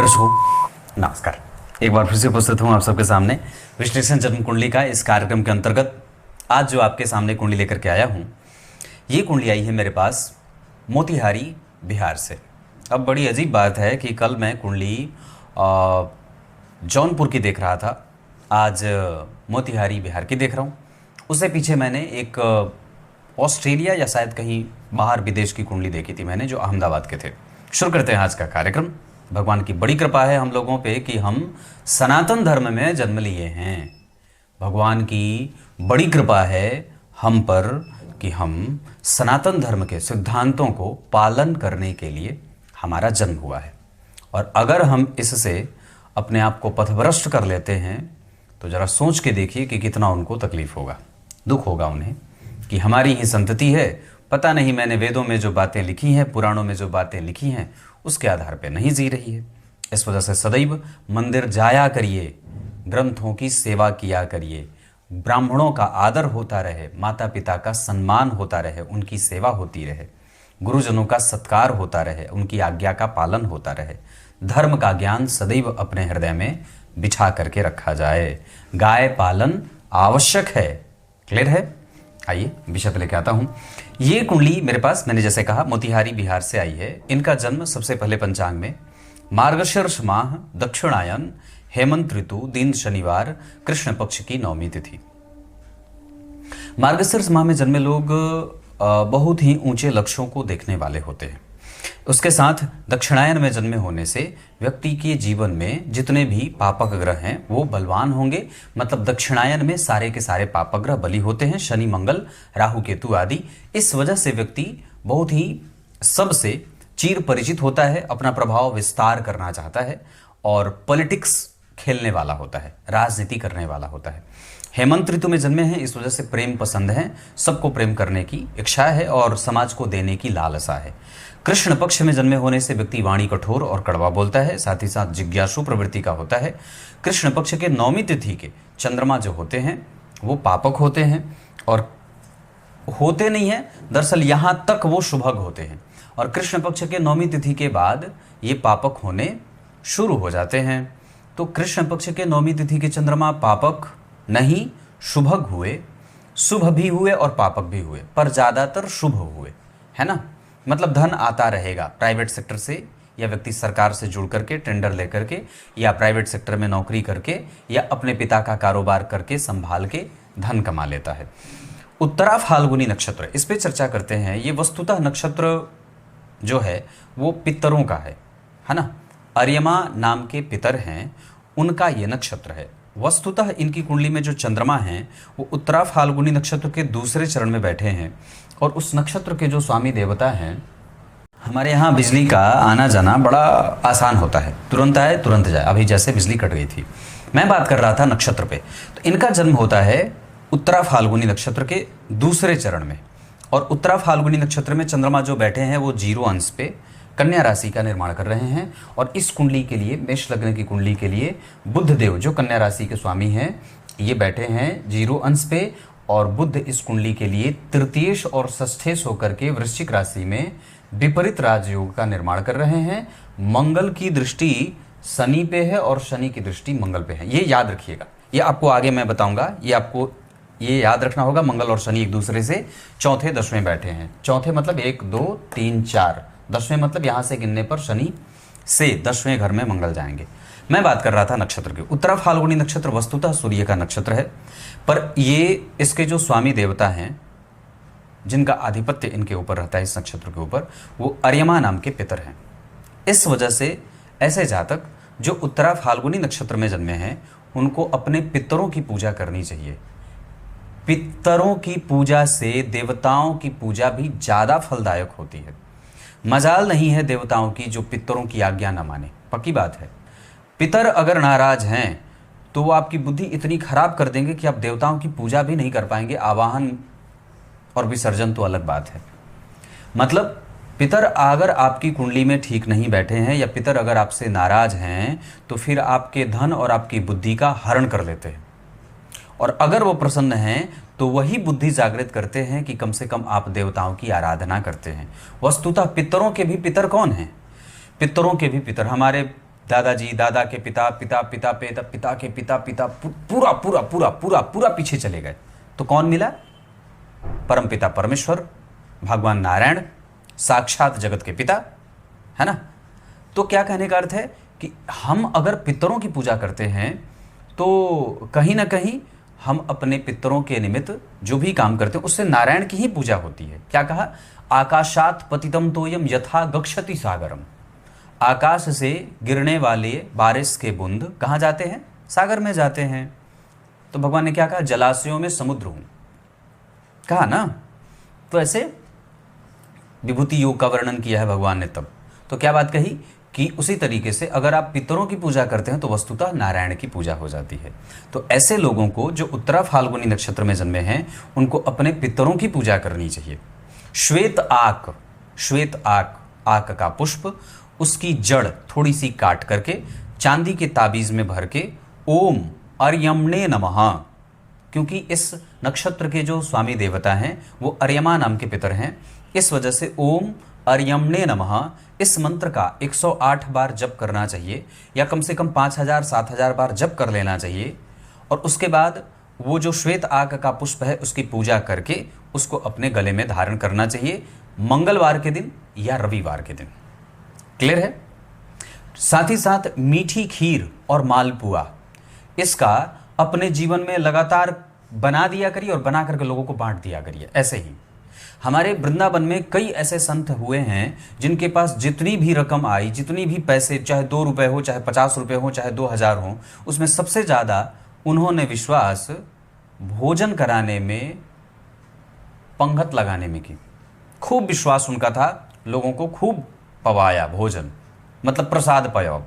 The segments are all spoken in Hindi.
दर्शकों नमस्कार। एक बार फिर से उपस्थित हूँ आप सबके सामने विश्लेषण जन्म कुंडली का इस कार्यक्रम के अंतर्गत। आज जो आपके सामने कुंडली लेकर के आया हूँ, ये कुंडली आई है मेरे पास मोतिहारी बिहार से। अब बड़ी अजीब बात है कि कल मैं कुंडली जौनपुर की देख रहा था, आज मोतिहारी बिहार की देख रहा हूँ। उससे पीछे मैंने एक ऑस्ट्रेलिया या शायद कहीं बाहर विदेश की कुंडली देखी थी मैंने, जो अहमदाबाद के थे। शुरू करते हैं आज का कार्यक्रम। भगवान की बड़ी कृपा है हम लोगों पे कि हम सनातन धर्म में जन्म लिए हैं। भगवान की बड़ी कृपा है हम पर कि हम सनातन धर्म के सिद्धांतों को पालन करने के लिए हमारा जन्म हुआ है। और अगर हम इससे अपने आप को पथभ्रष्ट कर लेते हैं तो ज़रा सोच के देखिए कि कितना उनको तकलीफ होगा, दुख होगा उन्हें कि हमारी ही संतति है। पता नहीं मैंने वेदों में जो बातें लिखी हैं, पुराणों में जो बातें लिखी हैं, उसके आधार पे नहीं जी रही है। इस वजह से सदैव मंदिर जाया करिए, ग्रंथों की सेवा किया करिए, ब्राह्मणों का आदर होता रहे, माता पिता का सम्मान होता रहे, उनकी सेवा होती रहे, गुरुजनों का सत्कार होता रहे, उनकी आज्ञा का पालन होता रहे। धर्म का ज्ञान सदैव अपने हृदय में बिछा करके रखा जाए। गाय पालन आवश्यक है। क्लियर है? आइए विषय पे लेके आता हूँ। ये कुंडली मेरे पास, मैंने जैसे कहा, मोतिहारी बिहार से आई है। इनका जन्म सबसे पहले पंचांग में मार्गशीर्ष माह, दक्षिणायन, हेमंत ऋतु, दिन शनिवार, कृष्ण पक्ष की 9वीं तिथि। मार्गशीर्ष माह में जन्मे लोग बहुत ही ऊंचे लक्ष्यों को देखने वाले होते हैं। उसके साथ दक्षिणायन में जन्मे होने से व्यक्ति के जीवन में जितने भी पापक ग्रह हैं वो बलवान होंगे। मतलब दक्षिणायन में सारे के सारे पापक ग्रह बली होते हैं, शनि, मंगल, राहु, केतु आदि। इस वजह से व्यक्ति बहुत ही सबसे चिर परिचित होता है, अपना प्रभाव विस्तार करना चाहता है और पॉलिटिक्स खेलने वाला होता है, राजनीति करने वाला होता है। हेमंत ऋतु में जन्मे हैं, इस वजह से प्रेम पसंद है, सबको प्रेम करने की इच्छा है और समाज को देने की लालसा है। कृष्ण पक्ष में जन्मे होने से व्यक्ति वाणी कठोर और कड़वा बोलता है, साथ ही साथ जिज्ञासु प्रवृत्ति का होता है। कृष्ण पक्ष के 9वीं तिथि के चंद्रमा जो होते हैं वो पापक होते हैं और होते नहीं हैं, दरअसल यहाँ तक वो शुभग होते हैं। और कृष्ण पक्ष के 9वीं तिथि के बाद ये पापक होने शुरू हो जाते हैं। तो कृष्ण पक्ष के 9वीं तिथि के चंद्रमा पापक नहीं, शुभग हुए, शुभ भी हुए और पापक भी हुए, पर ज़्यादातर शुभ हुए, है ना। मतलब धन आता रहेगा प्राइवेट सेक्टर से, या व्यक्ति सरकार से जुड़ करके टेंडर लेकर के, या प्राइवेट सेक्टर में नौकरी करके, या अपने पिता का कारोबार करके संभाल के धन कमा लेता है। उत्तरा फाल्गुनी नक्षत्र, इस पे चर्चा करते हैं। ये वस्तुतः नक्षत्र जो है वो पितरों का है ना। अर्यमा नाम के पितर हैं, उनका ये नक्षत्र है। वस्तुतः इनकी कुंडली में जो चंद्रमा हैं वो उत्तरा फाल्गुनी नक्षत्र के दूसरे चरण में बैठे हैं और उस नक्षत्र के जो स्वामी देवता हैं, हमारे यहाँ बिजली का आना जाना बड़ा आसान होता है, तुरंत आए तुरंत जाए। अभी जैसे बिजली कट गई थी, मैं बात कर रहा था नक्षत्र पे। तो इनका जन्म होता है उत्तरा फाल्गुनी नक्षत्र के दूसरे चरण में। और उत्तरा फाल्गुनी नक्षत्र में चंद्रमा जो बैठे हैं वो 0 अंश पे कन्या राशि का निर्माण कर रहे हैं। और इस कुंडली के लिए, मेष लग्न की कुंडली के लिए, बुध देव जो कन्या राशि के स्वामी हैं ये बैठे हैं 0 अंश पे। और बुध इस कुंडली के लिए तृतीयेश और षष्ठेश होकर के वृश्चिक राशि में विपरीत राजयोग का निर्माण कर रहे हैं। मंगल की दृष्टि शनि पे है और शनि की दृष्टि मंगल पे है, ये याद रखिएगा। ये आपको आगे मैं बताऊंगा, ये आपको ये याद रखना होगा। मंगल और शनि एक दूसरे से चौथे 10वें बैठे हैं। चौथे मतलब 1 2 3 4, 10वें मतलब यहाँ से गिनने पर शनि से 10वें घर में मंगल जाएंगे। मैं बात कर रहा था नक्षत्र की। उत्तरा फाल्गुनी नक्षत्र वस्तुतः सूर्य का नक्षत्र है, पर ये इसके जो स्वामी देवता हैं जिनका आधिपत्य इनके ऊपर रहता है, इस नक्षत्र के ऊपर, वो अर्यमा नाम के पितर हैं। इस वजह से ऐसे जातक जो उत्तरा फाल्गुनी नक्षत्र में जन्मे हैं उनको अपने पितरों की पूजा करनी चाहिए। पितरों की पूजा से देवताओं की पूजा भी ज़्यादा फलदायक होती है। मजाल नहीं है देवताओं की जो पितरों की आज्ञा न माने, पक्की बात है। पितर अगर नाराज हैं तो वो आपकी बुद्धि इतनी खराब कर देंगे कि आप देवताओं की पूजा भी नहीं कर पाएंगे। आवाहन और विसर्जन तो अलग बात है। मतलब पितर अगर आपकी कुंडली में ठीक नहीं बैठे हैं या पितर अगर आपसे नाराज हैं तो फिर आपके धन और आपकी बुद्धि का हरण कर लेते हैं। और अगर वो प्रसन्न हैं तो वही बुद्धि जागृत करते हैं कि कम से कम आप देवताओं की आराधना करते हैं। वस्तुतः पितरों के भी पितर कौन हैं? पितरों के भी पितर हमारे दादाजी, दादा के पिता, पिता पिता पिता पिता के पिता पिता पूरा पूरा पूरा पूरा पूरा पीछे चले गए, तो कौन मिला? परमपिता परमेश्वर, भगवान नारायण, साक्षात जगत के पिता, है ना। तो क्या कहने का अर्थ है कि हम अगर पितरों की पूजा करते हैं तो कहीं ना कहीं हम अपने पितरों के निमित्त जो भी काम करते हैं उससे नारायण की ही पूजा होती है। क्या कहा? आकाशात पतितम तोयम यथा गच्छति सागरम। आकाश से गिरने वाले बारिश के बूंद कहाँ जाते हैं? सागर में जाते हैं। तो भगवान ने क्या कहा? जलाशयों में समुद्र हूं, कहा ना। तो ऐसे विभूति योग का वर्णन किया है भगवान ने तब। तो क्या बात कही कि उसी तरीके से अगर आप पितरों की पूजा करते हैं तो वस्तुतः नारायण की पूजा हो जाती है। तो ऐसे लोगों को जो उत्तरा फाल्गुनी नक्षत्र में जन्मे हैं उनको अपने पितरों की पूजा करनी चाहिए। श्वेत आक, श्वेत आक, आक का पुष्प, उसकी जड़ थोड़ी सी काट करके चांदी के ताबीज में भर के ओम अर्यमणे नमः, क्योंकि इस नक्षत्र के जो स्वामी देवता हैं वो अर्यमा नाम के पितर हैं, इस वजह से ओम अर्यमणे नमः इस मंत्र का 108 बार जप करना चाहिए, या कम से कम 5000-7000 बार जप कर लेना चाहिए। और उसके बाद वो जो श्वेत आक का पुष्प है उसकी पूजा करके उसको अपने गले में धारण करना चाहिए, मंगलवार के दिन या रविवार के दिन। क्लियर है? साथ ही साथ मीठी खीर और मालपुआ इसका अपने जीवन में लगातार बना दिया करिए और बना करके लोगों को बांट दिया करिए। ऐसे ही हमारे वृंदावन में कई ऐसे संत हुए हैं जिनके पास जितनी भी रकम आई, जितनी भी पैसे, चाहे 2 रुपए हो, चाहे 50 रुपए हो, चाहे 2000 हो, उसमें सबसे ज़्यादा उन्होंने विश्वास भोजन कराने में, पंगत लगाने में की। खूब विश्वास उनका था, लोगों को खूब पवाया भोजन, मतलब प्रसाद पाया,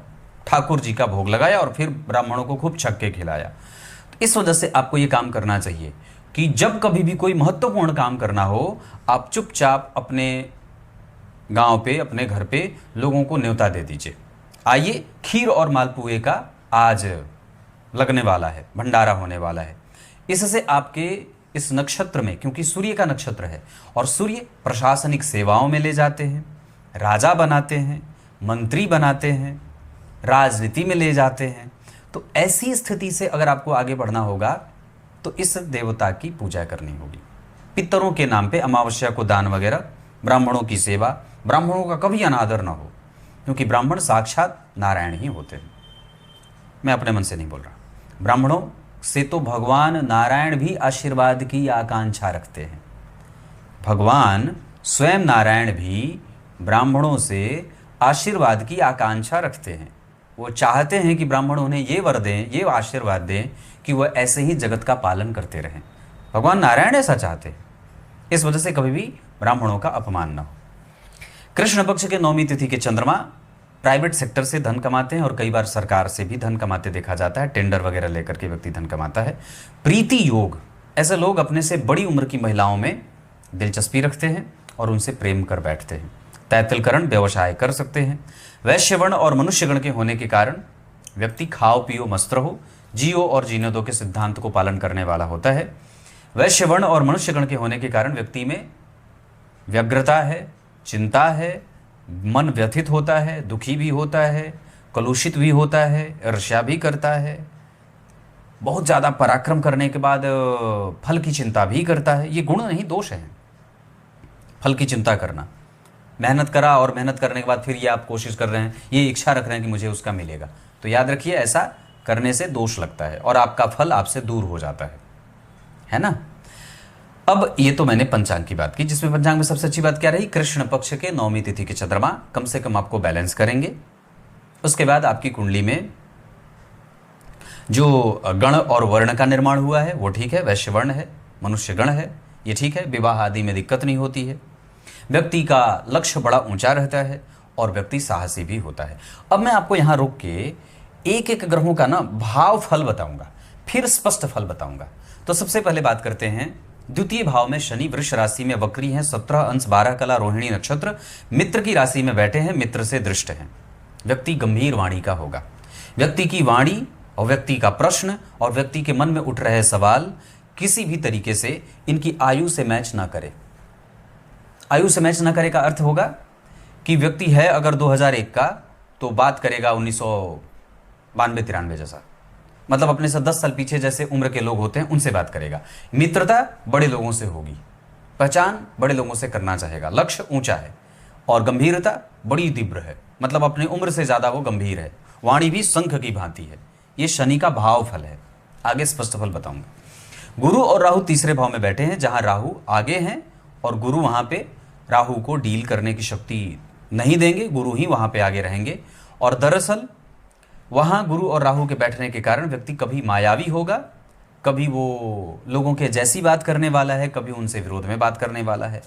ठाकुर जी का भोग लगाया और फिर ब्राह्मणों को खूब छक्के खिलाया। तो इस वजह से आपको ये काम करना चाहिए कि जब कभी भी कोई महत्वपूर्ण काम करना हो, आप चुपचाप अपने गांव पे, अपने घर पे लोगों को न्योता दे दीजिए। आइए, खीर और मालपुए का आज लगने वाला है, भंडारा होने वाला है। इससे आपके इस नक्षत्र में, क्योंकि सूर्य का नक्षत्र है और सूर्य प्रशासनिक सेवाओं में ले जाते हैं, राजा बनाते हैं, मंत्री बनाते हैं, राजनीति में ले जाते हैं। तो ऐसी स्थिति से अगर आपको आगे बढ़ना होगा तो इस देवता की पूजा करनी होगी। पितरों के नाम पे अमावस्या को दान वगैरह, ब्राह्मणों की सेवा, ब्राह्मणों का कभी अनादर ना हो, क्योंकि ब्राह्मण साक्षात नारायण ही होते हैं। मैं अपने मन से नहीं बोल रहा, ब्राह्मणों से तो भगवान नारायण भी आशीर्वाद की आकांक्षा रखते हैं। भगवान स्वयं नारायण भी ब्राह्मणों से आशीर्वाद की आकांक्षा रखते हैं। वो चाहते हैं कि ब्राह्मण उन्हें ये वर दें, ये आशीर्वाद दें कि वह ऐसे ही जगत का पालन करते रहें। भगवान नारायण ऐसा चाहते हैं। इस वजह से कभी भी ब्राह्मणों का अपमान न हो। कृष्ण पक्ष के 9वीं तिथि के चंद्रमा प्राइवेट सेक्टर से धन कमाते हैं और कई बार सरकार से भी धन कमाते देखा जाता है। टेंडर वगैरह लेकर के व्यक्ति धन कमाता है। प्रीति योग, ऐसे लोग अपने से बड़ी उम्र की महिलाओं में दिलचस्पी रखते हैं और उनसे प्रेम कर बैठते हैं। तैतिलकरण व्यवसाय कर सकते हैं। वैश्यवर्ण और मनुष्यगण के होने के कारण व्यक्ति खाओ पियो मस्त रहो, जियो और जीने दो के सिद्धांत को पालन करने वाला होता है। वैश्यवर्ण और मनुष्यगण के होने के कारण व्यक्ति में व्यग्रता है, चिंता है, मन व्यथित होता है, दुखी भी होता है, कलुषित भी होता है, ईर्ष्या भी करता है, बहुत ज़्यादा पराक्रम करने के बाद फल की चिंता भी करता है। ये गुण नहीं, दोष है। फल की चिंता करना, मेहनत करा और मेहनत करने के बाद फिर ये आप कोशिश कर रहे हैं, ये इच्छा रख रहे हैं कि मुझे उसका मिलेगा, तो याद रखिए ऐसा करने से दोष लगता है और आपका फल आपसे दूर हो जाता है ना। अब ये तो मैंने पंचांग की बात की, जिसमें पंचांग में सबसे अच्छी बात क्या रही? कृष्ण पक्ष के 9वीं तिथि के चंद्रमा कम से कम आपको बैलेंस करेंगे। उसके बाद आपकी कुंडली में जो गण और वर्ण का निर्माण हुआ है वो ठीक है, वैश्य वर्ण है, मनुष्य गण है, ये ठीक है, विवाह आदि में दिक्कत नहीं होती है। व्यक्ति का लक्ष्य बड़ा ऊंचा रहता है और व्यक्ति साहसी भी होता है। अब मैं आपको यहाँ रोक के एक एक ग्रहों का ना भाव फल बताऊंगा, फिर स्पष्ट फल बताऊंगा। तो सबसे पहले बात करते हैं द्वितीय भाव में शनि वृष राशि में वक्री हैं, 17 अंश 12 कला रोहिणी नक्षत्र, मित्र की राशि में बैठे हैं, मित्र से दृष्ट हैं। व्यक्ति गंभीर वाणी का होगा। व्यक्ति की वाणी और व्यक्ति का प्रश्न और व्यक्ति के मन में उठ रहे सवाल किसी भी तरीके से इनकी आयु से मैच ना करे। आयु से मैच ना करे का अर्थ होगा कि व्यक्ति है अगर 2001 का तो बात करेगा 1992-93 जैसा, मतलब अपने से 10 साल पीछे जैसे उम्र के लोग होते हैं उनसे बात करेगा। मित्रता बड़े लोगों से होगी, पहचान बड़े लोगों से करना चाहेगा, लक्ष्य ऊंचा है और गंभीरता बड़ी तीव्र है, मतलब अपनी उम्र से ज़्यादा वो गंभीर है। वाणी भी शंख की भांति है। ये शनि का भाव फल है, आगे स्पष्ट फल बताऊंगा। गुरु और राहु तीसरे भाव में बैठे हैं, जहां राहु आगे हैं और गुरु वहां पे राहु को डील करने की शक्ति नहीं देंगे, गुरु ही वहां पे आगे रहेंगे। और दरअसल वहां गुरु और राहु के बैठने के कारण व्यक्ति कभी मायावी होगा, कभी वो लोगों के जैसी बात करने वाला है, कभी उनसे विरोध में बात करने वाला है।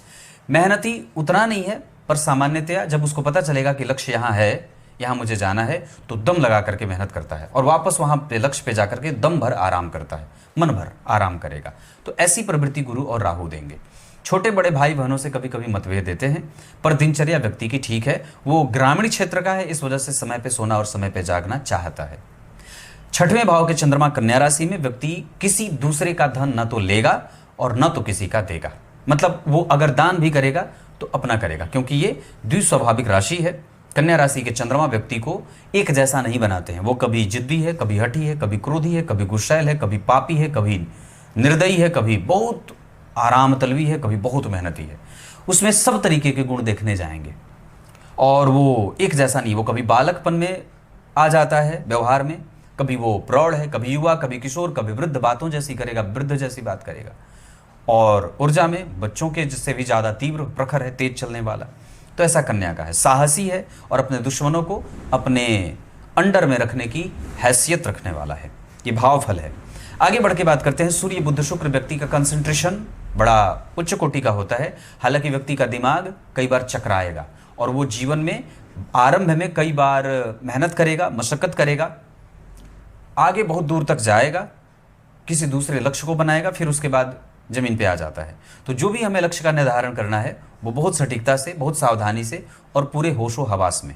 मेहनती उतना नहीं है, पर सामान्यतया जब उसको पता चलेगा कि लक्ष्य यहाँ है, यहाँ मुझे जाना है, तो दम लगा करके मेहनत करता है और वापस वहाँ पे लक्ष्य पे जाकर के दम भर आराम करता है, मन भर आराम करेगा। तो ऐसी प्रवृत्ति गुरु और राहु देंगे। छोटे बड़े भाई बहनों से कभी कभी मतभेद देते हैं, पर दिनचर्या व्यक्ति की ठीक है। वो ग्रामीण क्षेत्र का है, इस वजह से समय पे सोना और समय पे जागना चाहता है। छठवें भाव के चंद्रमा कन्या राशि में, व्यक्ति किसी दूसरे का धन न तो लेगा और न तो किसी का देगा, मतलब वो अगर दान भी करेगा तो अपना करेगा, क्योंकि ये द्विस्वाभाविक राशि है। कन्या राशि के चंद्रमा व्यक्ति को एक जैसा नहीं बनाते हैं। वो कभी जिद्दी है, कभी हठी है, कभी क्रोधी है, कभी गुस्सैल है, कभी पापी है, कभी निर्दयी है, कभी बहुत आराम तलवी है, कभी बहुत मेहनती है। उसमें सब तरीके के गुण देखने जाएंगे और वो एक जैसा नहीं। वो कभी बालकपन में आ जाता है व्यवहार में, कभी वो प्रौढ़ है, कभी युवा, कभी किशोर, कभी वृद्ध, बातों जैसी करेगा, वृद्ध जैसी बात करेगा। और ऊर्जा में बच्चों के जिससे भी ज़्यादा तीव्र, प्रखर है, तेज चलने वाला। तो ऐसा कन्या का है। साहसी है और अपने दुश्मनों को अपने अंडर में रखने की हैसियत रखने वाला है। ये भाव फल है। आगे बढ़ के बात करते हैं। सूर्य बुध शुक्र व्यक्ति का कंसंट्रेशन बड़ा उच्च कोटि का होता है। हालांकि व्यक्ति का दिमाग कई बार चकराएगा और वो जीवन में आरंभ में कई बार मेहनत करेगा, मशक्कत करेगा, आगे बहुत दूर तक जाएगा, किसी दूसरे लक्ष्य को बनाएगा, फिर उसके बाद जमीन पे आ जाता है। तो जो भी हमें लक्ष्य का निर्धारण करना है वो बहुत सटीकता से, बहुत सावधानी से और पूरे होशो हवास में,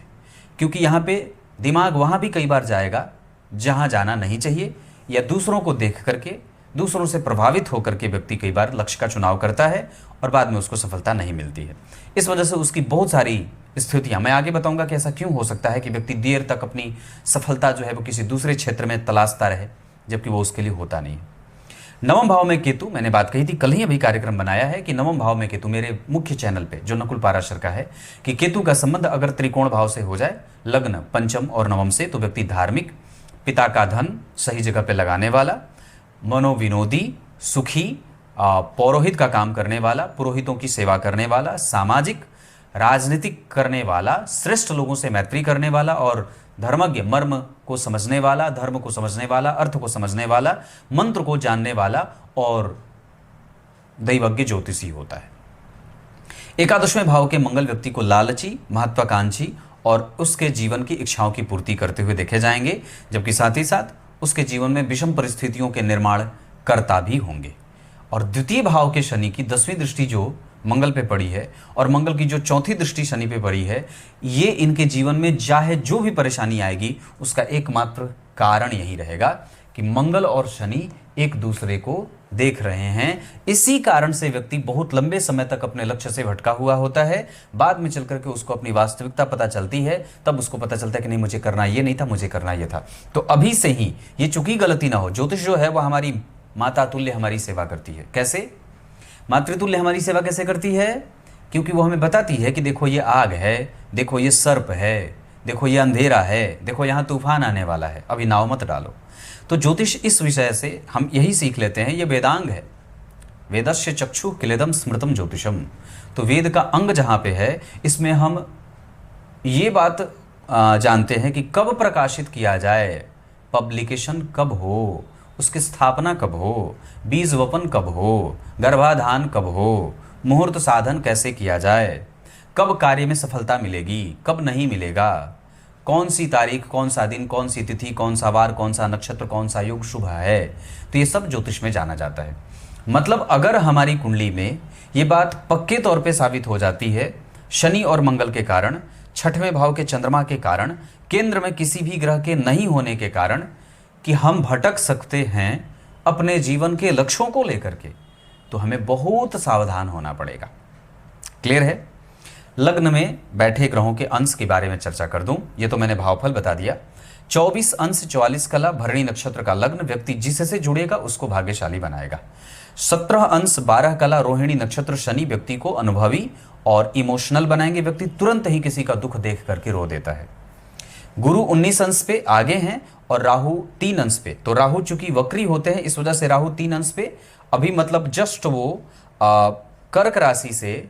क्योंकि यहाँ पे दिमाग वहाँ भी कई बार जाएगा जहाँ जाना नहीं चाहिए, या दूसरों को देख करके, दूसरों से प्रभावित होकर के व्यक्ति कई बार लक्ष्य का चुनाव करता है और बाद में उसको सफलता नहीं मिलती है। इस वजह से उसकी बहुत सारी स्थितियाँ, मैं आगे बताऊंगा कि ऐसा क्यों हो सकता है कि व्यक्ति देर तक अपनी सफलता जो है वो किसी दूसरे क्षेत्र में तलाशता रहे, जबकि वो उसके लिए होता नहीं है। नवम भाव में केतु, मैंने बात कही थी, कल ही अभी कार्यक्रम बनाया है कि नवम भाव में केतु, मेरे मुख्य चैनल पे जो नकुल पाराशर का है, कि केतु का संबंध अगर त्रिकोण भाव से हो जाए, लग्न पंचम और नवम से, तो व्यक्ति धार्मिक, पिता का धन सही जगह पे लगाने वाला, मनोविनोदी, सुखी, पौरोहित का काम करने वाला, पुरोहितों की सेवा करने वाला, सामाजिक, राजनीतिक करने वाला, श्रेष्ठ लोगों से मैत्री करने वाला और धर्मज्ञ, मर्म को समझने वाला, धर्म को समझने वाला, अर्थ को समझने वाला, मंत्र को जानने वाला और दैवज्ञ ज्योतिषी होता है। एकादशवें भाव के मंगल व्यक्ति को लालची, महत्वाकांक्षी और उसके जीवन की इच्छाओं की पूर्ति करते हुए देखे जाएंगे, जबकि साथ ही साथ उसके जीवन में विषम परिस्थितियों के निर्माण करता भी होंगे। और द्वितीय भाव के शनि की 10वीं दृष्टि जो मंगल पे पड़ी है और मंगल की जो चौथी दृष्टि शनि पे पड़ी है, ये इनके जीवन में चाहे जो भी परेशानी आएगी उसका एकमात्र कारण यही रहेगा कि मंगल और शनि एक दूसरे को देख रहे हैं। इसी कारण से व्यक्ति बहुत लंबे समय तक अपने लक्ष्य से भटका हुआ होता है। बाद में चल करके उसको अपनी वास्तविकता पता चलती है, तब उसको पता चलता है कि नहीं, मुझे करना ये नहीं था, मुझे करना ये था। तो अभी से ही ये चूंकि गलती ना हो, ज्योतिष जो है वह हमारी माता तुल्य हमारी सेवा करती है। कैसे मातृतुल्य हमारी सेवा कैसे करती है? क्योंकि वो हमें बताती है कि देखो ये आग है, देखो ये सर्प है, देखो ये अंधेरा है, देखो यहाँ तूफान आने वाला है, अभी नाव मत डालो। तो ज्योतिष इस विषय से हम यही सीख लेते हैं, ये वेदांग है। वेदस्य चक्षु किलेदम स्मृतम ज्योतिषम। तो वेद का अंग जहाँ पे है, इसमें हम ये बात जानते हैं कि कब प्रकाशित किया जाए, पब्लिकेशन कब हो, उसकी स्थापना कब हो, बीज वपन कब हो, गर्भाधान कब हो, मुहूर्त साधन कैसे किया जाए, कब कार्य में सफलता मिलेगी, कब नहीं मिलेगा, कौन सी तारीख, कौन सा दिन, कौन सी तिथि, कौन सा वार, कौन सा नक्षत्र, कौन सा योग शुभ है। तो ये सब ज्योतिष में जाना जाता है। मतलब अगर हमारी कुंडली में ये बात पक्के तौर पे साबित हो जाती है, शनि और मंगल के कारण, छठवें भाव के चंद्रमा के कारण, केंद्र में किसी भी ग्रह के नहीं होने के कारण, कि हम भटक सकते हैं अपने जीवन के लक्ष्यों को लेकर के, तो हमें बहुत सावधान होना पड़ेगा। क्लियर है? लग्न में बैठे ग्रहों के अंश के बारे में चर्चा कर दूं। ये तो मैंने भावफल बता दिया। 24 अंश 44 कला भरणी नक्षत्र का लग्न व्यक्ति जिससे जुड़ेगा उसको भाग्यशाली बनाएगा। 17 अंश 12 कला रोहिणी नक्षत्र शनि व्यक्ति को अनुभवी और इमोशनल बनाएंगे। व्यक्ति तुरंत ही किसी का दुख देख करके रो देता है। गुरु 19 अंश पे आगे हैं और राहु 3 अंश पे। तो राहु चूंकि वक्री होते हैं, इस वजह से राहु 3 अंश पे अभी मतलब जस्ट वो कर्क राशि से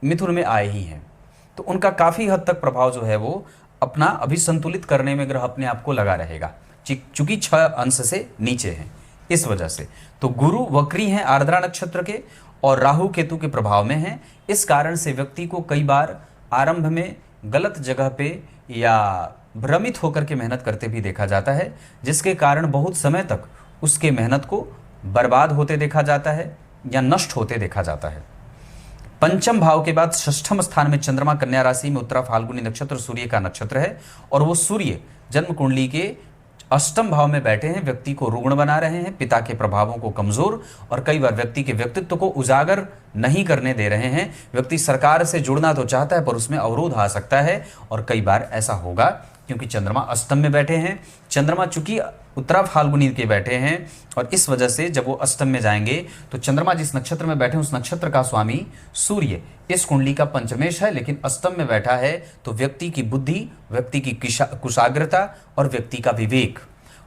मिथुन में आए ही हैं। तो उनका काफी हद तक प्रभाव जो है वो अपना अभी संतुलित करने में ग्रह अपने आप को लगा रहेगा, चूंकि 6 अंश से नीचे हैं इस वजह से। तो गुरु वक्री हैं आर्द्रा नक्षत्र के और राहु केतु के प्रभाव में हैं। इस कारण से व्यक्ति को कई बार आरंभ में गलत जगह पे या भ्रमित होकर के मेहनत करते भी देखा जाता है, जिसके कारण बहुत समय तक उसके मेहनत को बर्बाद होते देखा जाता है या नष्ट होते देखा जाता है। पंचम भाव के बाद षष्ठम स्थान में चंद्रमा कन्या राशि में उत्तरा फाल्गुनी नक्षत्र सूर्य का नक्षत्र है और वो सूर्य जन्म कुंडली के अष्टम भाव में बैठे हैं। व्यक्ति को रुग्ण बना रहे हैं, पिता के प्रभावों को कमजोर और कई बार व्यक्ति के व्यक्तित्व को उजागर नहीं करने दे रहे हैं। व्यक्ति सरकार से जुड़ना तो चाहता है पर उसमें अवरोध आ सकता है और कई बार ऐसा होगा क्योंकि चंद्रमा अष्टम में बैठे हैं। चंद्रमा चूंकि उत्तरा फाल्गुनी के बैठे हैं और इस वजह से जब वो अष्टम में जाएंगे तो चंद्रमा जिस नक्षत्र में बैठे उस नक्षत्र का स्वामी सूर्य इस कुंडली का पंचमेश है, लेकिन अष्टम में बैठा है। तो व्यक्ति की बुद्धि, व्यक्ति की कुशाग्रता और व्यक्ति का विवेक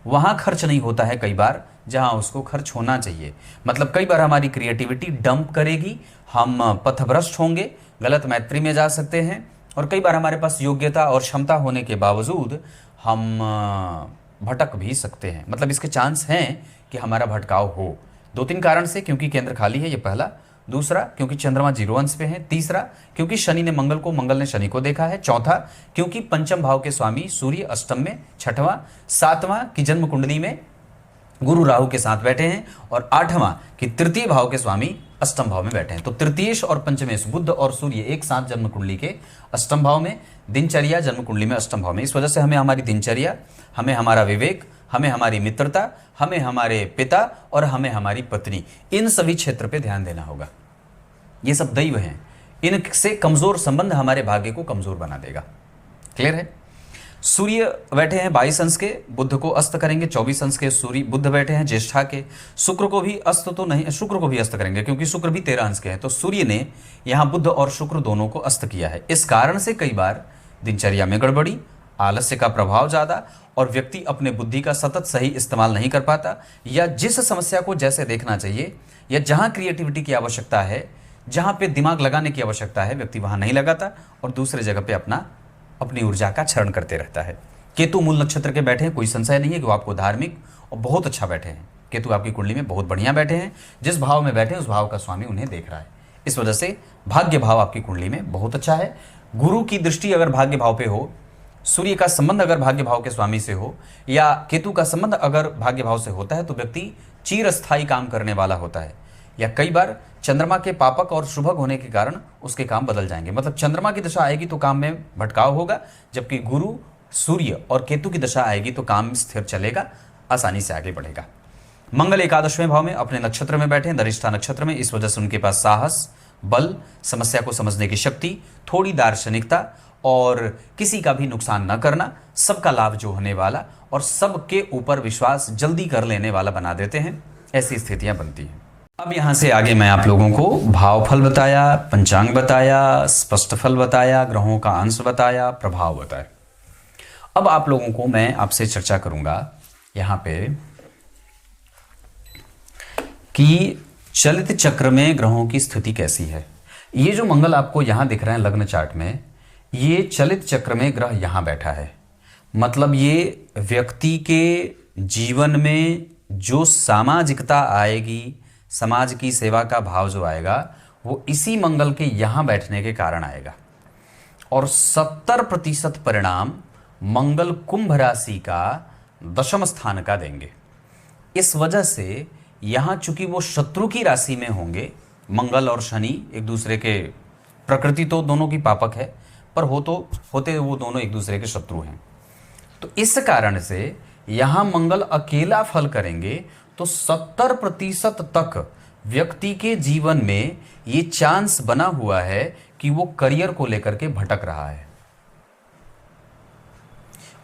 वहां खर्च नहीं होता है कई बार जहां उसको खर्च होना चाहिए। मतलब कई बार हमारी क्रिएटिविटी डंप करेगी, हम पथभ्रष्ट होंगे, गलत मैत्री में जा सकते हैं और कई बार हमारे पास योग्यता और क्षमता होने के बावजूद हम भटक भी सकते हैं। मतलब इसके चांस हैं कि हमारा भटकाव हो 2-3 कारण से, क्योंकि केंद्र खाली है, ये पहला। दूसरा, क्योंकि चंद्रमा 0 अंश पे है। तीसरा, क्योंकि शनि ने मंगल ने शनि को देखा है। चौथा, क्योंकि पंचम भाव के स्वामी सूर्य अष्टम में। छठवां, सातवां की जन्म कुंडली में गुरु राहु के साथ बैठे हैं और आठवां कि तृतीय भाव के स्वामी अष्टम भाव में बैठे हैं। तो तृतीयेश और पंचमेश बुध और सूर्य एक साथ जन्म कुंडली के अष्टम भाव में, दिनचर्या जन्म कुंडली में अष्टम भाव में। इस वजह से हमें हमारी दिनचर्या, हमें हमारा विवेक, हमें हमारी मित्रता, हमें हमारे पिता और हमें हमारी पत्नी, इन सभी क्षेत्र पे ध्यान देना होगा। ये सब दैव हैं, इनसे कमजोर संबंध हमारे भाग्य को कमजोर बना देगा। क्लियर है? सूर्य बैठे हैं 22 अंश के, बुध को अस्त करेंगे। 24 अंश के सूर्य बुध बैठे हैं ज्येष्ठा के। शुक्र को भी अस्त तो नहीं, शुक्र को भी अस्त करेंगे क्योंकि शुक्र भी 13 अंश के हैं। तो सूर्य ने यहाँ बुध और शुक्र दोनों को अस्त किया है। इस कारण से कई बार दिनचर्या में गड़बड़ी, आलस्य का प्रभाव ज़्यादा और व्यक्ति अपने बुद्धि का सतत सही इस्तेमाल नहीं कर पाता, या जिस समस्या को जैसे देखना चाहिए या जहाँ क्रिएटिविटी की आवश्यकता है, जहाँ पे दिमाग लगाने की आवश्यकता है, व्यक्ति वहाँ नहीं लगाता और दूसरे जगह पे अपनी ऊर्जा का क्षरण करते रहता है। केतु मूल नक्षत्र के बैठे हैं, कोई संशय नहीं है कि वो आपको धार्मिक और बहुत अच्छा बैठे हैं। केतु आपकी कुंडली में बहुत बढ़िया बैठे हैं, जिस भाव में बैठे हैं उस भाव का स्वामी उन्हें देख रहा है। इस वजह से भाग्य भाव आपकी कुंडली में बहुत अच्छा है। गुरु की दृष्टि अगर भाग्य भाव पे हो, सूर्य का संबंध अगर भाग्य भाव के स्वामी से हो या केतु का संबंध अगर भाग्य भाव से होता है तो व्यक्ति चिरस्थायी काम करने वाला होता है। या कई बार चंद्रमा के पापक और शुभक होने के कारण उसके काम बदल जाएंगे। मतलब चंद्रमा की दशा आएगी तो काम में भटकाव होगा, जबकि गुरु, सूर्य और केतु की दशा आएगी तो काम स्थिर चलेगा, आसानी से आगे बढ़ेगा। मंगल 11वें भाव में अपने नक्षत्र में बैठे हैं, धनिष्ठा नक्षत्र में। इस वजह से उनके पास साहस, बल, समस्या को समझने की शक्ति, थोड़ी दार्शनिकता और किसी का भी नुकसान न करना, सबका लाभ जो होने वाला और सबके ऊपर विश्वास जल्दी कर लेने वाला बना देते हैं। ऐसी स्थितियां बनती हैं। अब यहाँ से आगे मैं आप लोगों को भावफल बताया, पंचांग बताया, स्पष्ट फल बताया, ग्रहों का अंश बताया, प्रभाव बताया। अब आप लोगों को मैं आपसे चर्चा करूंगा यहाँ पे कि चलित चक्र में ग्रहों की स्थिति कैसी है। ये जो मंगल आपको यहाँ दिख रहे हैं लग्न चार्ट में, ये चलित चक्र में ग्रह यहाँ बैठा है। मतलब ये व्यक्ति के जीवन में जो सामाजिकता आएगी, समाज की सेवा का भाव जो आएगा, वो इसी मंगल के यहाँ बैठने के कारण आएगा। और 70% परिणाम मंगल कुंभ राशि का दशम स्थान का देंगे। इस वजह से यहाँ चूंकि वो शत्रु की राशि में होंगे, मंगल और शनि एक दूसरे के, प्रकृति तो दोनों की पापक है पर होते वो दोनों एक दूसरे के शत्रु हैं। तो इस कारण से यहाँ मंगल अकेला फल करेंगे तो 70% तक व्यक्ति के जीवन में ये चांस बना हुआ है कि वो करियर को लेकर के भटक रहा है।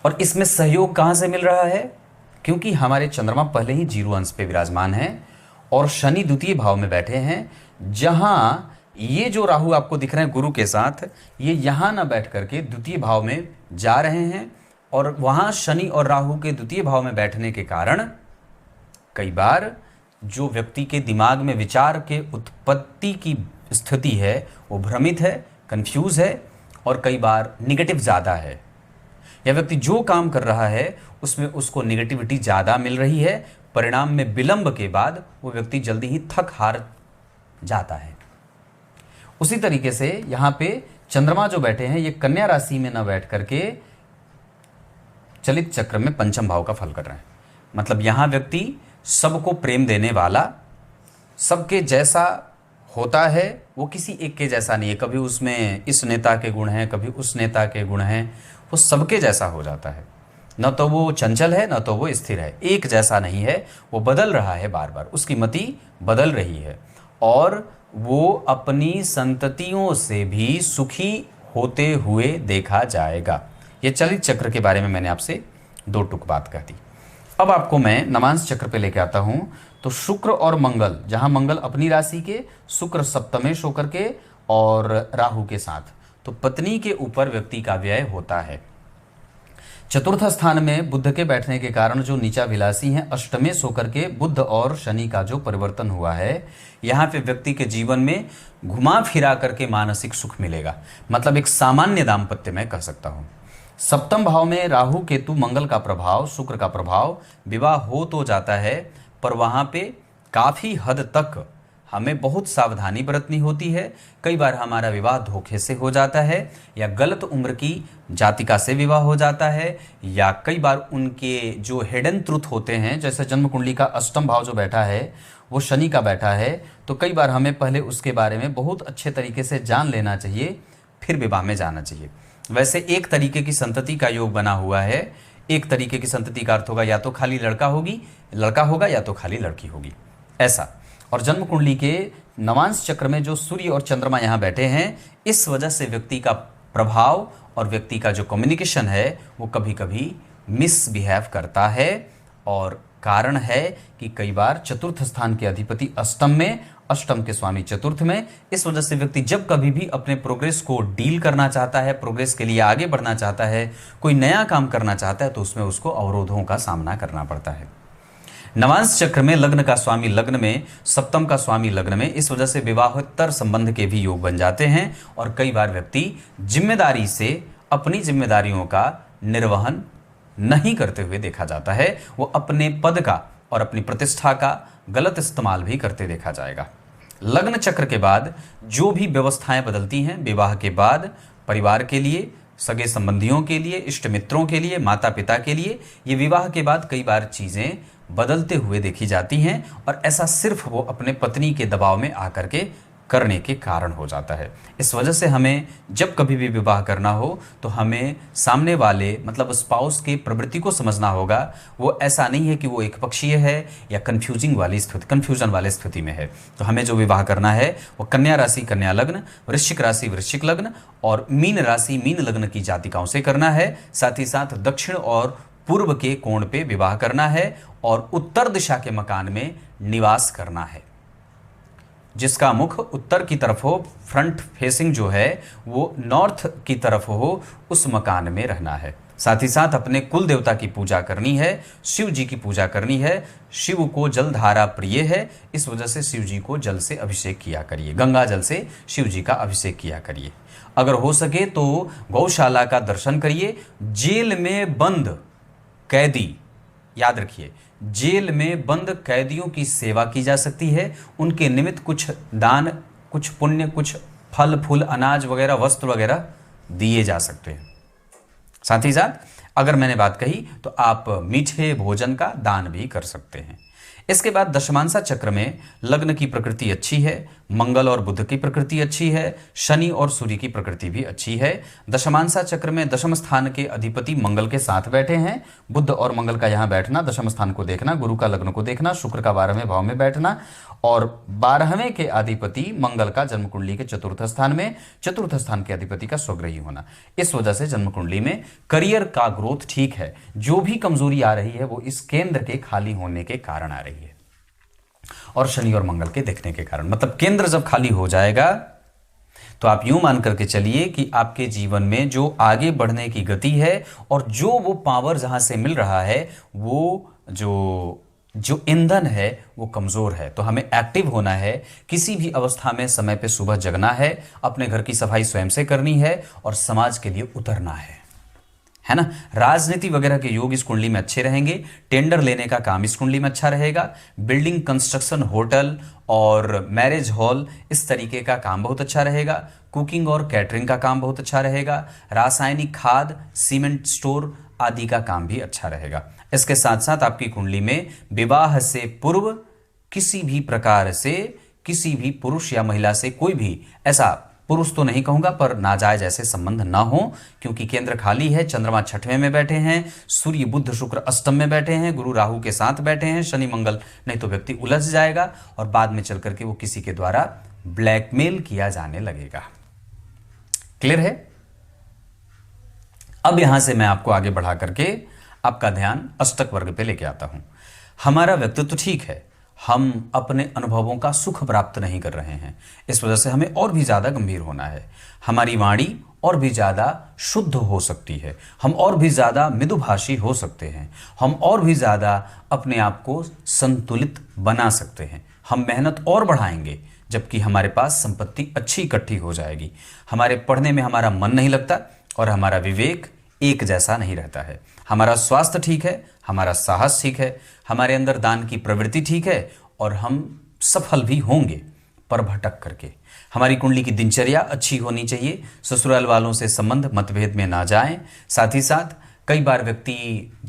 और इसमें सहयोग कहां से मिल रहा है? क्योंकि हमारे चंद्रमा पहले ही जीरो अंश पे विराजमान है और शनि द्वितीय भाव में बैठे हैं, जहां ये जो राहु आपको दिख रहे हैं गुरु के साथ, ये यहां ना बैठ करके द्वितीय भाव में जा रहे हैं। और वहां शनि और राहु के द्वितीय भाव में बैठने के कारण कई बार जो व्यक्ति के दिमाग में विचार के उत्पत्ति की स्थिति है वो भ्रमित है, कंफ्यूज है और कई बार निगेटिव ज़्यादा है। यह व्यक्ति जो काम कर रहा है उसमें उसको निगेटिविटी ज़्यादा मिल रही है। परिणाम में विलंब के बाद वो व्यक्ति जल्दी ही थक हार जाता है। उसी तरीके से यहाँ पे चंद्रमा जो बैठे हैं ये कन्या राशि में न बैठ करके चलित चक्र में पंचम भाव का फल कर रहे हैं। मतलब यहाँ व्यक्ति सबको प्रेम देने वाला, सबके जैसा होता है, वो किसी एक के जैसा नहीं है। कभी उसमें इस नेता के गुण हैं, कभी उस नेता के गुण हैं, वो सबके जैसा हो जाता है। न तो वो चंचल है, न तो वो स्थिर है, एक जैसा नहीं है, वो बदल रहा है बार बार, उसकी मति बदल रही है और वो अपनी संततियों से भी सुखी होते हुए देखा जाएगा। ये चलित चक्र के बारे में मैंने आपसे दो टुक बात कह दी। अब आपको मैं नवांश चक्र पे लेके आता हूं। तो शुक्र और मंगल, जहां मंगल अपनी राशि के, शुक्र सप्तमेश होकर के और राहु के साथ, तो पत्नी के ऊपर व्यक्ति का व्यय होता है। चतुर्थ स्थान में बुध के बैठने के कारण जो नीचा विलासी हैं, अष्टमेश होकर के बुध और शनि का जो परिवर्तन हुआ है, यहाँ पे व्यक्ति के जीवन में घुमा फिरा करके मानसिक सुख मिलेगा। मतलब एक सामान्य दाम्पत्य मैं कह सकता हूँ। सप्तम भाव में राहु केतु मंगल का प्रभाव, शुक्र का प्रभाव, विवाह हो तो जाता है पर वहाँ पे काफ़ी हद तक हमें बहुत सावधानी बरतनी होती है। कई बार हमारा विवाह धोखे से हो जाता है या गलत उम्र की जातिका से विवाह हो जाता है, या कई बार उनके जो हिडन ट्रुथ होते हैं, जैसे जन्म कुंडली का अष्टम भाव जो बैठा है वो शनि का बैठा है, तो कई बार हमें पहले उसके बारे में बहुत अच्छे तरीके से जान लेना चाहिए, फिर विवाह में जाना चाहिए। वैसे एक तरीके की संतति का योग बना हुआ है। एक तरीके की संतति का अर्थ होगा या तो खाली लड़का होगा या तो खाली लड़की होगी, ऐसा। और जन्म कुंडली के नवांश चक्र में जो सूर्य और चंद्रमा यहाँ बैठे हैं, इस वजह से व्यक्ति का प्रभाव और व्यक्ति का जो कम्युनिकेशन है वो कभी कभी मिसबिहेव करता है। और कारण है कि कई बार चतुर्थ स्थान के अधिपति अष्टम में, अष्टम के स्वामी चतुर्थ में, इस वजह से व्यक्ति जब कभी भी अपने प्रोग्रेस को डील करना चाहता है, प्रोग्रेस के लिए आगे बढ़ना चाहता है, कोई नया काम करना चाहता है, तो उसमें उसको अवरोधों का सामना करना पड़ता है। नवांश चक्र में लग्न का स्वामी लग्न में, सप्तम का स्वामी लग्न में, इस वजह से विवाहोत्तर संबंध के भी योग बन जाते हैं और कई बार व्यक्ति जिम्मेदारी से अपनी जिम्मेदारियों का निर्वहन नहीं करते हुए देखा जाता है। वो अपने पद का और अपनी प्रतिष्ठा का गलत इस्तेमाल भी करते देखा जाएगा। लग्न चक्र के बाद जो भी व्यवस्थाएं बदलती हैं, विवाह के बाद परिवार के लिए, सगे संबंधियों के लिए, इष्ट मित्रों के लिए, माता पिता के लिए, ये विवाह के बाद कई बार चीज़ें बदलते हुए देखी जाती हैं और ऐसा सिर्फ वो अपने पत्नी के दबाव में आकर के करने के कारण हो जाता है। इस वजह से हमें जब कभी भी विवाह करना हो तो हमें सामने वाले मतलब स्पाउस की प्रवृत्ति को समझना होगा। वो ऐसा नहीं है कि वो एक पक्षीय है या कन्फ्यूजन वाली स्थिति में है। तो हमें जो विवाह करना है वो कन्या राशि कन्या लग्न, वृश्चिक राशि वृश्चिक लग्न और मीन राशि मीन लग्न की जातिकाओं से करना है। साथ ही साथ दक्षिण और पूर्व के कोण पे विवाह करना है और उत्तर दिशा के मकान में निवास करना है। जिसका मुख उत्तर की तरफ हो, फ्रंट फेसिंग जो है वो नॉर्थ की तरफ हो, उस मकान में रहना है। साथ ही साथ अपने कुल देवता की पूजा करनी है, शिव जी की पूजा करनी है। शिव को जल धारा प्रिय है, इस वजह से शिव जी को जल से अभिषेक किया करिए, गंगा जल से शिव जी का अभिषेक किया करिए। अगर हो सके तो गौशाला का दर्शन करिए। जेल में बंद कैदी, याद रखिए, जेल में बंद कैदियों की सेवा की जा सकती है। उनके निमित्त कुछ दान, कुछ पुण्य, कुछ फल फूल, अनाज वगैरह, वस्त्र वगैरह दिए जा सकते हैं। साथ ही साथ अगर मैंने बात कही तो आप मीठे भोजन का दान भी कर सकते हैं। इसके बाद दशमांसा चक्र में लग्न की प्रकृति अच्छी है, मंगल और बुध की प्रकृति अच्छी है, शनि और सूर्य की प्रकृति भी अच्छी है। दशमांसा चक्र में दशम स्थान के अधिपति मंगल के साथ बैठे हैं। बुध और मंगल का यहाँ बैठना, दशम स्थान को देखना, गुरु का लग्न को देखना, शुक्र का 12वें भाव में बैठना और 12वें के अधिपति मंगल का जन्म कुंडली के चतुर्थ स्थान में, चतुर्थ स्थान के अधिपति का स्वग्रही होना। इस वजह से जन्म कुंडली में करियर का ग्रोथ ठीक है। जो भी कमजोरी आ रही है वो इस केंद्र के खाली होने के कारण आ रही है और शनि और मंगल के देखने के कारण। मतलब केंद्र जब खाली हो जाएगा तो आप यूं मान करके चलिए कि आपके जीवन में जो आगे बढ़ने की गति है और जो वो पावर जहां से मिल रहा है, वो जो ईंधन है वो कमजोर है। तो हमें एक्टिव होना है, किसी भी अवस्था में समय पे सुबह जगना है, अपने घर की सफाई स्वयं से करनी है और समाज के लिए उतरना है ना। राजनीति वगैरह के योग इस कुंडली में अच्छे रहेंगे। टेंडर लेने का काम इस कुंडली में अच्छा रहेगा। बिल्डिंग कंस्ट्रक्शन, होटल और मैरिज हॉल, इस तरीके का काम बहुत अच्छा रहेगा। कुकिंग और कैटरिंग का काम बहुत अच्छा रहेगा। रासायनिक खाद, सीमेंट स्टोर आदि का काम भी अच्छा रहेगा। इसके साथ साथ आपकी कुंडली में विवाह से पूर्व किसी भी प्रकार से किसी भी पुरुष या महिला से कोई भी ऐसा, पुरुष तो नहीं कहूंगा पर नाजायज ऐसे संबंध ना हो, क्योंकि केंद्र खाली है। चंद्रमा 6वें में बैठे हैं, सूर्य बुध शुक्र अष्टम में बैठे हैं, गुरु राहु के साथ बैठे हैं, शनि मंगल, नहीं तो व्यक्ति उलझ जाएगा और बाद में चल करके वो किसी के द्वारा ब्लैकमेल किया जाने लगेगा। क्लियर है। अब यहां से मैं आपको आगे बढ़ा करके आपका ध्यान अष्टक वर्ग पे लेके आता हूं। हमारा व्यक्तित्व ठीक है, हम अपने अनुभवों का सुख प्राप्त नहीं कर रहे हैं, इस वजह से हमें और भी ज्यादा गंभीर होना है। हमारी वाणी और भी ज्यादा शुद्ध हो सकती है, हम और भी ज्यादा मृदुभाषी हो सकते हैं, हम और भी ज्यादा अपने आप को संतुलित बना सकते हैं। हम मेहनत और बढ़ाएंगे जबकि हमारे पास संपत्ति अच्छी इकट्ठी हो जाएगी। हमारे पढ़ने में हमारा मन नहीं लगता और हमारा विवेक एक जैसा नहीं रहता है। हमारा स्वास्थ्य ठीक है, हमारा साहस ठीक है, हमारे अंदर दान की प्रवृत्ति ठीक है और हम सफल भी होंगे पर भटक करके। हमारी कुंडली की दिनचर्या अच्छी होनी चाहिए, ससुराल वालों से संबंध मतभेद में ना जाएं। साथ ही साथ कई बार व्यक्ति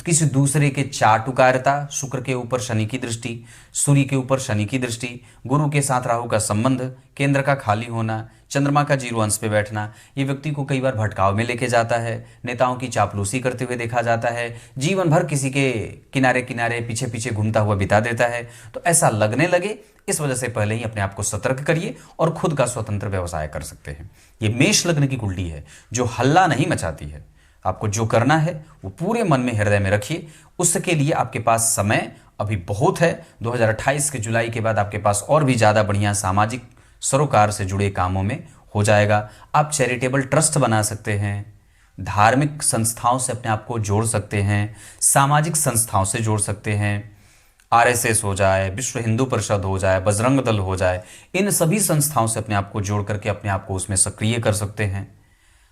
किसी दूसरे के चाटुकारिता, शुक्र के ऊपर शनि की दृष्टि, सूर्य के ऊपर शनि की दृष्टि, गुरु के साथ राहु का संबंध, केंद्र का खाली होना, चंद्रमा का जीरो अंश पे बैठना, ये व्यक्ति को कई बार भटकाव में लेके जाता है। नेताओं की चापलूसी करते हुए देखा जाता है, जीवन भर किसी के किनारे किनारे पीछे पीछे घूमता हुआ बिता देता है। तो ऐसा लगने लगे, इस वजह से पहले ही अपने आप को सतर्क करिए और खुद का स्वतंत्र व्यवसाय कर सकते हैं। ये मेष लग्न की कुंडली है जो हल्ला नहीं मचाती है। आपको जो करना है वो पूरे मन में, हृदय में रखिए। उसके लिए आपके पास समय अभी बहुत है। 2028 के जुलाई के बाद आपके पास और भी ज़्यादा बढ़िया सामाजिक सरोकार से जुड़े कामों में हो जाएगा। आप चैरिटेबल ट्रस्ट बना सकते हैं, धार्मिक संस्थाओं से अपने आप को जोड़ सकते हैं, सामाजिक संस्थाओं से जोड़ सकते हैं। आरएसएस हो जाए, विश्व हिंदू परिषद हो जाए, बजरंग दल हो जाए, इन सभी संस्थाओं से अपने आप को जोड़ करके अपने आप को उसमें सक्रिय कर सकते हैं,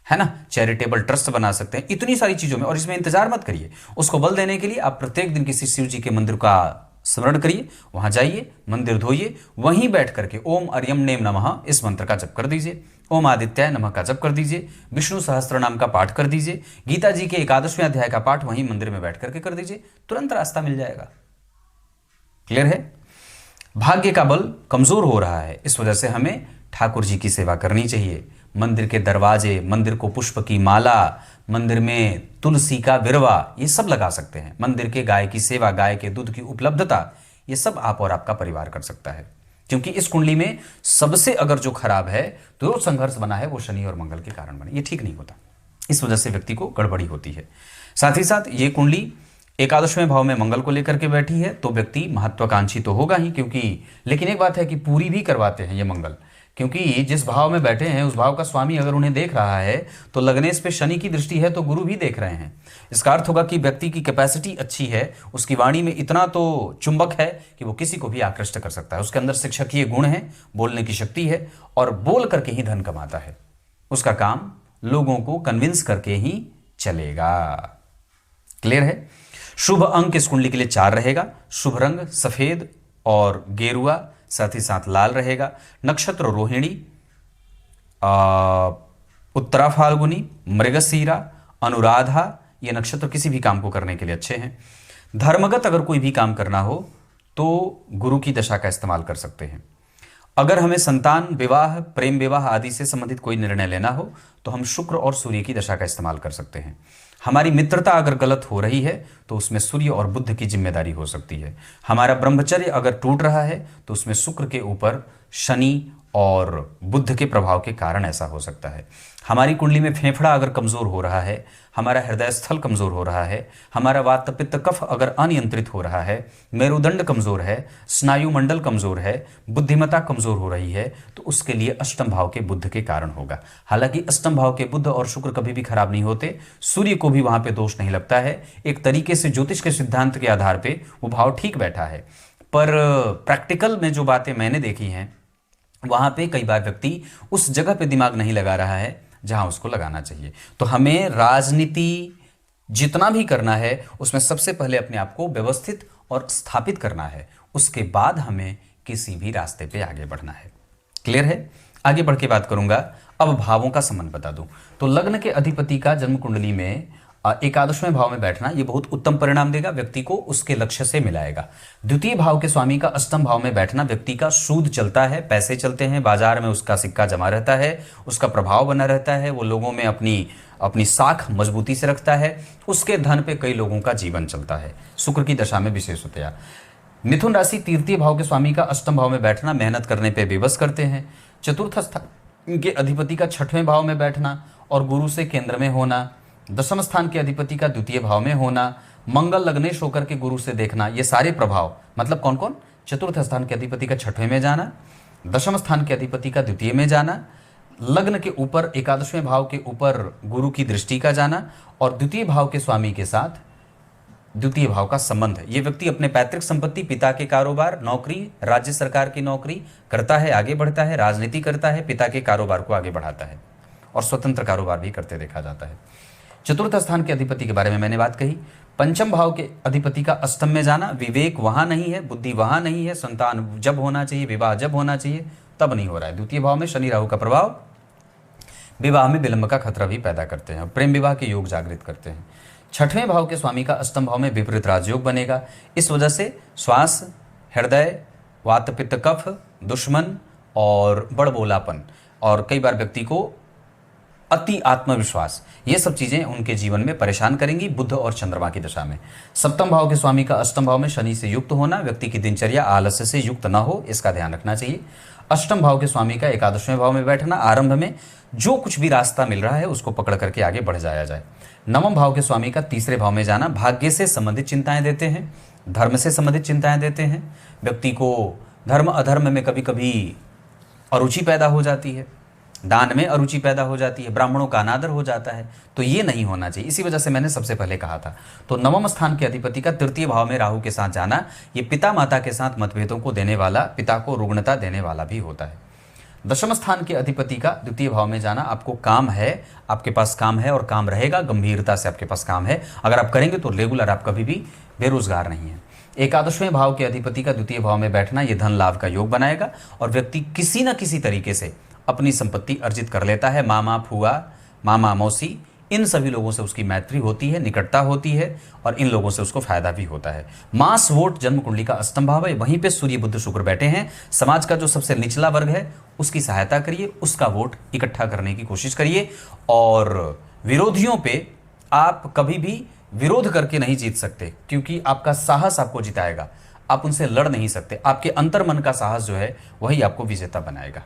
है ना। चैरिटेबल ट्रस्ट बना सकते हैं, इतनी सारी चीजों में। और इसमें इंतजार मत करिए, उसको बल देने के लिए आप प्रत्येक दिन किसी शिव जी के मंदिर का स्मरण करिए, वहां जाइए, मंदिर धोइए, वहीं बैठ करके ओम अर्यम नेम नमः इस मंत्र का जप कर दीजिए, ओम आदित्याय नमः का जप कर दीजिए, विष्णु सहस्त्र नाम का पाठ कर दीजिए, गीता जी के 11वें अध्याय का पाठ वहीं मंदिर में बैठ करके कर दीजिए, तुरंत रास्ता मिल जाएगा। क्लियर है। भाग्य का बल कमजोर हो रहा है, इस वजह से हमें ठाकुर जी की सेवा करनी चाहिए। मंदिर के दरवाजे, मंदिर को पुष्प की माला, मंदिर में तुलसी का बिरवा, ये सब लगा सकते हैं। मंदिर के गाय की सेवा, गाय के दूध की उपलब्धता, ये सब आप और आपका परिवार कर सकता है। क्योंकि इस कुंडली में सबसे अगर जो खराब है, तो जो संघर्ष बना है वो शनि और मंगल के कारण बने। ये ठीक नहीं होता, इस वजह से व्यक्ति को गड़बड़ी होती है। साथ ही साथ ये कुंडली 11वें भाव में मंगल को लेकर के बैठी है, तो व्यक्ति महत्वाकांक्षी तो होगा ही, क्योंकि लेकिन एक बात है कि पूरी भी करवाते हैं ये मंगल, क्योंकि जिस भाव में बैठे हैं उस भाव का स्वामी अगर उन्हें देख रहा है तो लग्नेश पे शनि की दृष्टि है तो गुरु भी देख रहे हैं। इसका अर्थ होगा कि व्यक्ति की कैपेसिटी अच्छी है, उसकी वाणी में इतना तो चुंबक है कि वो किसी को भी आकृष्ट कर सकता है। उसके अंदर शिक्षकीय गुण है, बोलने की शक्ति है और बोल करके ही धन कमाता है। उसका काम लोगों को कन्विंस करके ही चलेगा। क्लियर है। शुभ अंक इस कुंडली के लिए 4 रहेगा। शुभ रंग सफेद और गेरुआ, साथ ही साथ लाल रहेगा। नक्षत्र रोहिणी, उत्तरा फाल्गुनी, मृगशीरा, अनुराधा, ये नक्षत्र किसी भी काम को करने के लिए अच्छे हैं। धर्मगत अगर कोई भी काम करना हो तो गुरु की दशा का इस्तेमाल कर सकते हैं। अगर हमें संतान, विवाह, प्रेम विवाह आदि से संबंधित कोई निर्णय लेना हो तो हम शुक्र और सूर्य की दशा का इस्तेमाल कर सकते हैं। हमारी मित्रता अगर गलत हो रही है तो उसमें सूर्य और बुध की जिम्मेदारी हो सकती है। हमारा ब्रह्मचर्य अगर टूट रहा है तो उसमें शुक्र के ऊपर शनि और बुध के प्रभाव के कारण ऐसा हो सकता है। हमारी कुंडली में फेफड़ा अगर कमजोर हो रहा है, हमारा हृदय स्थल कमजोर हो रहा है, हमारा वात पित्त कफ अगर अनियंत्रित हो रहा है, मेरुदंड कमजोर है, स्नायु मंडल कमजोर है, बुद्धिमत्ता कमजोर हो रही है, तो उसके लिए अष्टम भाव के बुध के कारण होगा। हालांकि अष्टम भाव के बुध और शुक्र कभी भी खराब नहीं होते, सूर्य को भी वहां पे दोष नहीं लगता है। एक तरीके से ज्योतिष के सिद्धांत के आधार पर वो भाव ठीक बैठा है, पर प्रैक्टिकल में जो बातें मैंने देखी हैं वहां पे कई बार व्यक्ति उस जगह पे दिमाग नहीं लगा रहा है जहां उसको लगाना चाहिए। तो हमें राजनीति जितना भी करना है उसमें सबसे पहले अपने आप को व्यवस्थित और स्थापित करना है, उसके बाद हमें किसी भी रास्ते पे आगे बढ़ना है। क्लियर है? आगे बढ़ के बात करूंगा। अब भावों का संबंध बता दूं तो लग्न के अधिपति का जन्म कुंडली में एकादशवें भाव में बैठना ये बहुत उत्तम परिणाम देगा, व्यक्ति को उसके लक्ष्य से मिलाएगा। द्वितीय भाव के स्वामी का अष्टम भाव में बैठना व्यक्ति का सूद चलता है, पैसे चलते हैं, बाजार में उसका सिक्का जमा रहता है, उसका प्रभाव बना रहता है, वो लोगों में अपनी साख मजबूती से रखता है, उसके धन पे कई लोगों का जीवन चलता है, शुक्र की दशा में विशेषतया। मिथुन राशि तृतीय भाव के स्वामी का अष्टम भाव में बैठना मेहनत करने पर विवश करते हैं। चतुर्थ स्थान के अधिपति का छठवें भाव में बैठना और गुरु से केंद्र में होना, दशम स्थान के अधिपति का द्वितीय भाव में होना, मंगल लग्नेश होकर के गुरु से देखना, ये सारे प्रभाव मतलब कौन कौन? चतुर्थ स्थान के अधिपति का छठवें में जाना, दशम स्थान के अधिपति का द्वितीय में जाना, लग्न के ऊपर एकादशवें भाव के ऊपर गुरु की दृष्टि का जाना और द्वितीय भाव के स्वामी के साथ द्वितीय भाव का संबंध। ये व्यक्ति अपने पैतृक संपत्ति, पिता के कारोबार, नौकरी, राज्य सरकार की नौकरी करता है, आगे बढ़ता है, राजनीति करता है, पिता के कारोबार को आगे बढ़ाता है और स्वतंत्र कारोबार भी करते देखा जाता है। चतुर्थ स्थान के अधिपति के बारे में मैंने बात कही। पंचम भाव के अधिपति का अष्टम में जाना, विवेक वहां नहीं है, बुद्धि वहां नहीं है, संतान जब होना चाहिए, विवाह जब होना चाहिए तब नहीं हो रहा है। द्वितीय भाव में शनि राहु का प्रभाव विवाह में विलंब का खतरा भी पैदा करते हैं, प्रेम विवाह के योग जागृत करते हैं। छठवें भाव के स्वामी का अष्टम भाव में विपरीत राजयोग बनेगा, इस वजह से श्वास, हृदय, वात पित्त कफ, दुश्मन और बड़बोलापन और कई बार व्यक्ति को अति आत्मविश्वास, ये सब चीजें उनके जीवन में परेशान करेंगी बुध और चंद्रमा की दशा में। सप्तम भाव के स्वामी का अष्टम भाव में शनि से युक्त होना, व्यक्ति की दिनचर्या आलस्य से युक्त न हो, इसका ध्यान रखना चाहिए। अष्टम भाव के स्वामी का एकादशवें भाव में बैठना, आरंभ में जो कुछ भी रास्ता मिल रहा है उसको पकड़ करके आगे बढ़ जाया जाए। नवम भाव के स्वामी का तीसरे भाव में जाना भाग्य से संबंधित चिंताएं देते हैं, धर्म से संबंधित चिंताएं देते हैं, व्यक्ति को धर्म अधर्म में कभी कभी अरुचि पैदा हो जाती है, दान में अरुचि पैदा हो जाती है, ब्राह्मणों का अनादर हो जाता है, तो ये नहीं होना चाहिए। इसी वजह से मैंने सबसे पहले कहा था। तो नवम स्थान के अधिपति का तृतीय भाव में राहु के साथ जाना, ये पिता माता के साथ मतभेदों को देने वाला, पिता को रुग्णता देने वाला भी होता है। दशम स्थान के अधिपति का द्वितीय भाव में जाना, आपको काम है, आपके पास काम है और काम रहेगा, गंभीरता से आपके पास काम है, अगर आप करेंगे तो रेगुलर, आप कभी भी बेरोजगार नहीं है। एकादशवें भाव के अधिपति का द्वितीय भाव में बैठना, ये धन लाभ का योग बनाएगा और व्यक्ति किसी न किसी तरीके से अपनी संपत्ति अर्जित कर लेता है। मामा, फुआ, मामा, मौसी, इन सभी लोगों से उसकी मैत्री होती है, निकटता होती है और इन लोगों से उसको फायदा भी होता है। मास वोट जन्म कुंडली का अष्टम भाव है, वहीं पे सूर्य बुध शुक्र बैठे हैं। समाज का जो सबसे निचला वर्ग है उसकी सहायता करिए, उसका वोट इकट्ठा करने की कोशिश करिए और विरोधियों पे आप कभी भी विरोध करके नहीं जीत सकते, क्योंकि आपका साहस आपको जिताएगा, आप उनसे लड़ नहीं सकते। आपके अंतर्मन का साहस जो है वही आपको विजेता बनाएगा।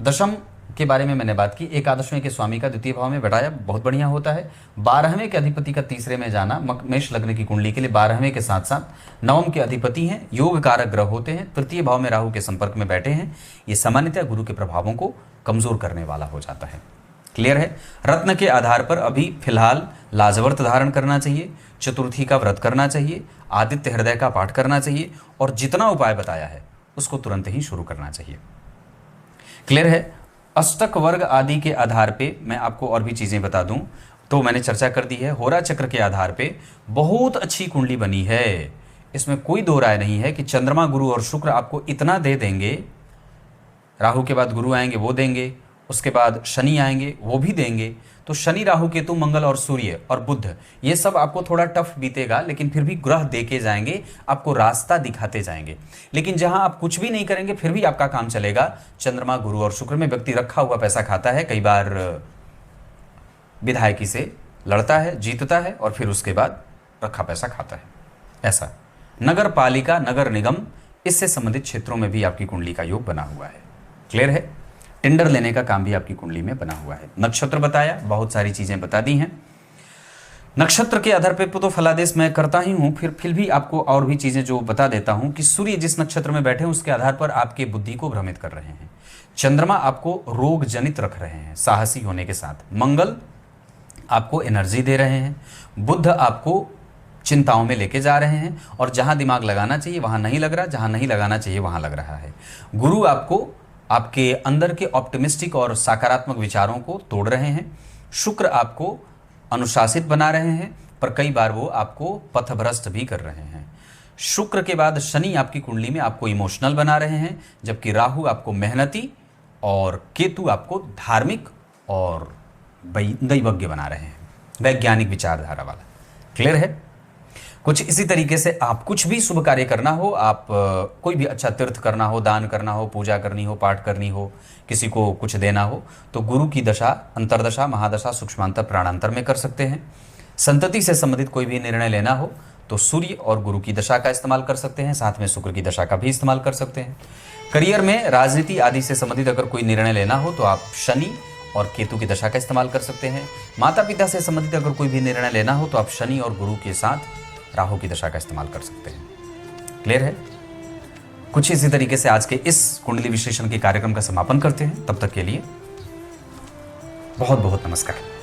दशम के बारे में मैंने बात की। एकादशवें के स्वामी का द्वितीय भाव में बैठाया, बहुत बढ़िया होता है। 12वें के अधिपति का तीसरे में जाना, मेष लग्न की कुंडली के लिए 12वें के साथ साथ नवम के अधिपति हैं, योग कारक ग्रह होते हैं, तृतीय भाव में राहु के संपर्क में बैठे हैं, ये सामान्यतः गुरु के प्रभावों को कमजोर करने वाला हो जाता है। क्लियर है? रत्न के आधार पर अभी फिलहाल लाजवर्त धारण करना चाहिए, चतुर्थी का व्रत करना चाहिए, आदित्य हृदय का पाठ करना चाहिए और जितना उपाय बताया है उसको तुरंत ही शुरू करना चाहिए। क्लियर है? अष्टक वर्ग आदि के आधार पे मैं आपको और भी चीजें बता दूं तो मैंने चर्चा कर दी है। होरा चक्र के आधार पे बहुत अच्छी कुंडली बनी है, इसमें कोई दो राय नहीं है कि चंद्रमा, गुरु और शुक्र आपको इतना दे देंगे, राहु के बाद गुरु आएंगे वो देंगे, उसके बाद शनि आएंगे, वो भी देंगे। तो शनि, राहु, केतु, मंगल और सूर्य और बुध, ये सब आपको थोड़ा टफ बीतेगा, लेकिन फिर भी ग्रह देके जाएंगे, आपको रास्ता दिखाते जाएंगे। लेकिन जहां आप कुछ भी नहीं करेंगे फिर भी आपका काम चलेगा। चंद्रमा, गुरु और शुक्र में व्यक्ति रखा हुआ पैसा खाता है, कई बार विधायकी से लड़ता है, जीतता है और फिर उसके बाद रखा पैसा खाता है। ऐसा नगर पालिका, नगर निगम, इससे संबंधित क्षेत्रों में भी आपकी कुंडली का योग बना हुआ है। क्लियर है? टेंडर लेने का काम भी आपकी कुंडली में बना हुआ है। नक्षत्र बताया, बहुत सारी चीजें बता दी हैं। नक्षत्र के आधार पर तो फलादेश मैं करता ही हूं, फिर भी आपको और भी चीजें जो बता देता हूं कि सूर्य जिस नक्षत्र में बैठे हैं उसके आधार पर आपके बुद्धि को भ्रमित कर रहे हैं। चंद्रमा आपको रोग जनित रख रहे हैं साहसी होने के साथ। मंगल आपको एनर्जी दे रहे हैं। बुध आपको चिंताओं में लेके जा रहे हैं, और जहां दिमाग लगाना चाहिए वहां नहीं लग रहा, जहां नहीं लगाना चाहिए वहां लग रहा है। गुरु आपको आपके अंदर के ऑप्टिमिस्टिक और सकारात्मक विचारों को तोड़ रहे हैं। शुक्र आपको अनुशासित बना रहे हैं, पर कई बार वो आपको पथभ्रष्ट भी कर रहे हैं। शुक्र के बाद शनि आपकी कुंडली में आपको इमोशनल बना रहे हैं, जबकि राहु आपको मेहनती और केतु आपको धार्मिक और दैवज्ञ बना रहे हैं, वैज्ञानिक विचारधारा वाला। क्लियर है? कुछ इसी तरीके से आप कुछ भी शुभ कार्य करना हो, आप कोई भी अच्छा तीर्थ करना हो, दान करना हो, पूजा करनी हो, पाठ करनी हो, किसी को कुछ देना हो, तो गुरु की दशा, अंतरदशा, महादशा, सूक्ष्मांतर, प्राणांतर में कर सकते हैं। संतति से संबंधित कोई भी निर्णय लेना हो तो सूर्य और गुरु की दशा का इस्तेमाल कर सकते हैं, साथ में शुक्र की दशा का भी इस्तेमाल कर सकते हैं। करियर में, राजनीति आदि से संबंधित अगर कोई निर्णय लेना हो तो आप शनि और केतु की दशा का इस्तेमाल कर सकते हैं। माता पिता से संबंधित अगर कोई भी निर्णय लेना हो तो आप शनि और गुरु के साथ राहु की दशा का इस्तेमाल कर सकते हैं। क्लियर है? कुछ इसी तरीके से आज के इस कुंडली विश्लेषण के कार्यक्रम का समापन करते हैं। तब तक के लिए बहुत बहुत नमस्कार।